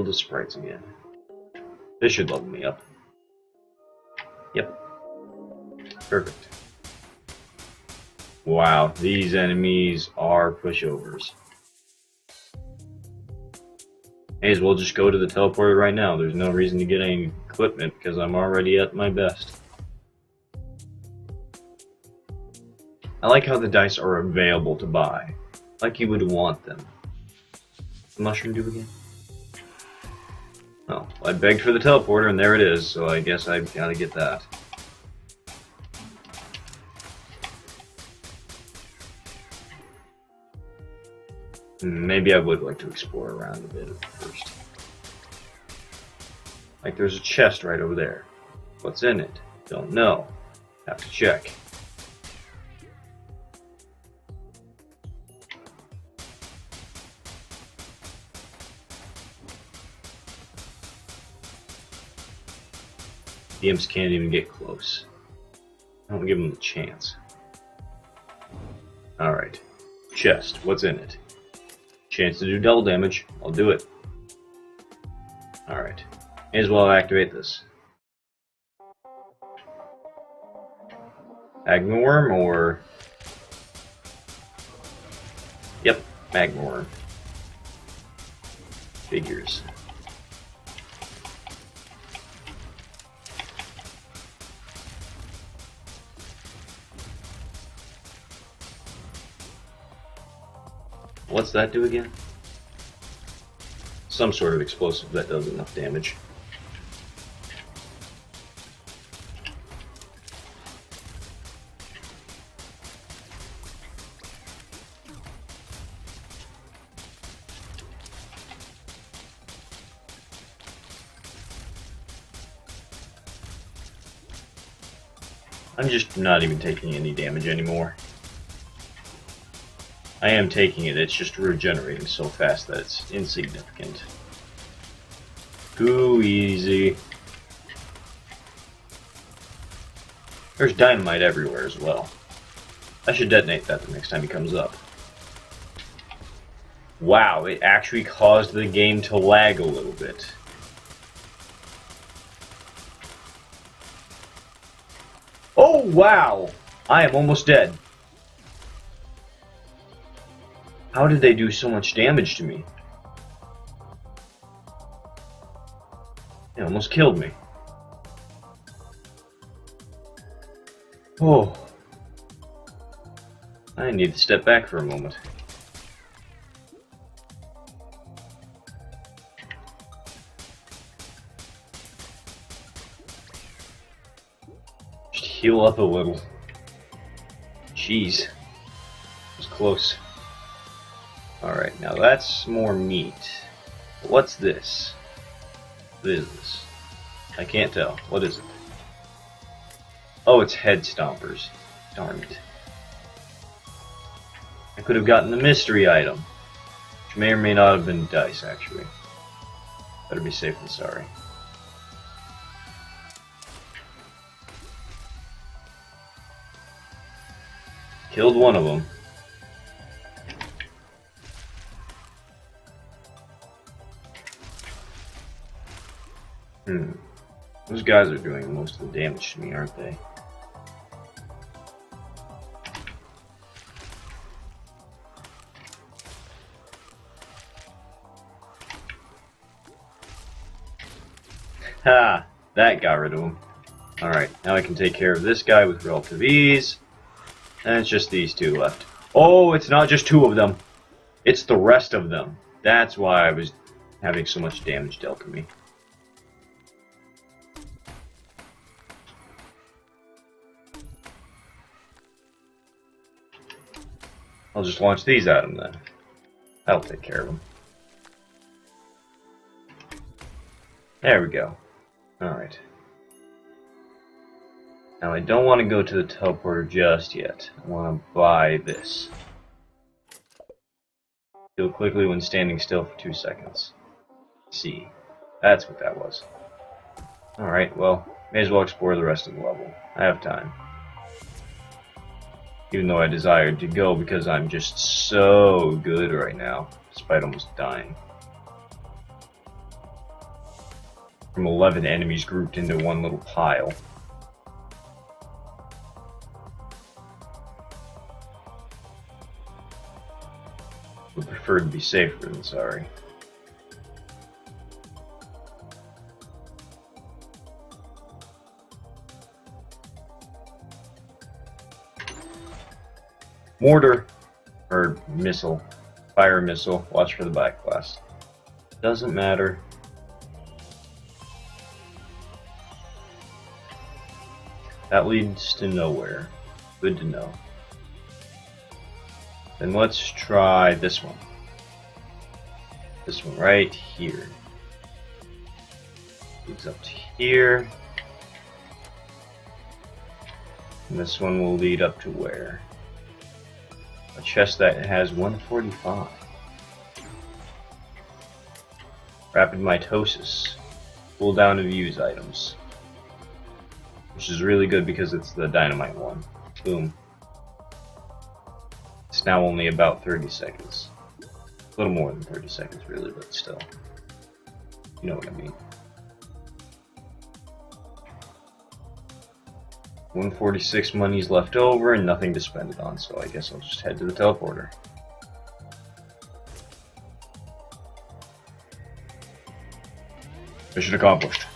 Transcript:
Field of Sprites again. This should level me up. Yep. Perfect. Wow, these enemies are pushovers. May as well just go to the teleporter right now. There's no reason to get any equipment because I'm already at my best. I like how the dice are available to buy, like you would want them. What's the mushroom do again? Oh, I begged for the teleporter and there it is, so I guess I've got to get that. Maybe I would like to explore around a bit first. Like there's a chest right over there. What's in it? Don't know. Have to check. The imps can't even get close. I don't give them a chance. Alright. Chest. What's in it? Chance to do double damage. I'll do it. Alright. May as well activate this. Magma Worm or... Yep, Magma Worm. Figures. What's that do again? Some sort of explosive that does enough damage. I'm just not even taking any damage anymore. I am taking it, it's just regenerating so fast that it's insignificant. Too easy. There's dynamite everywhere as well. I should detonate that the next time he comes up. Wow, it actually caused the game to lag a little bit. Oh wow! I am almost dead. How did they do so much damage to me? They almost killed me. Oh. I need to step back for a moment. Just heal up a little. Jeez. It was close. Alright, now that's more meat. What's this? What is this? I can't tell. What is it? Oh, it's head stompers. Darn it. I could have gotten the mystery item, which may or may not have been dice, actually. Better be safe than sorry. Killed one of them. Those guys are doing most of the damage to me, aren't they? Ha! That got rid of him. Alright, now I can take care of this guy with relative ease. And it's just these two left. Oh, it's not just two of them. It's the rest of them. That's why I was having so much damage dealt to me. I'll just launch these at him then. That'll take care of him. There we go. Alright. Now I don't want to go to the teleporter just yet. I want to buy this. Heal quickly when standing still for 2 seconds. See. That's what that was. Alright, well, may as well explore the rest of the level. I have time. Even though I desired to go because I'm just so good right now, despite almost dying. from 11 enemies grouped into one little pile. Would prefer to be safer than sorry. Mortar, or missile, fire missile, watch for the back blast. Doesn't matter. That leads to nowhere. Good to know. Then let's try this one. This one right here. Leads up to here. And this one will lead up to where? A chest that has 145. Rapid mitosis. Cooldown of use items. Which is really good because it's the dynamite one. Boom. It's now only about 30 seconds. A little more than 30 seconds really, but still. You know what I mean. 146 money's left over and nothing to spend it on, so I guess I'll just head to the teleporter. Mission accomplished.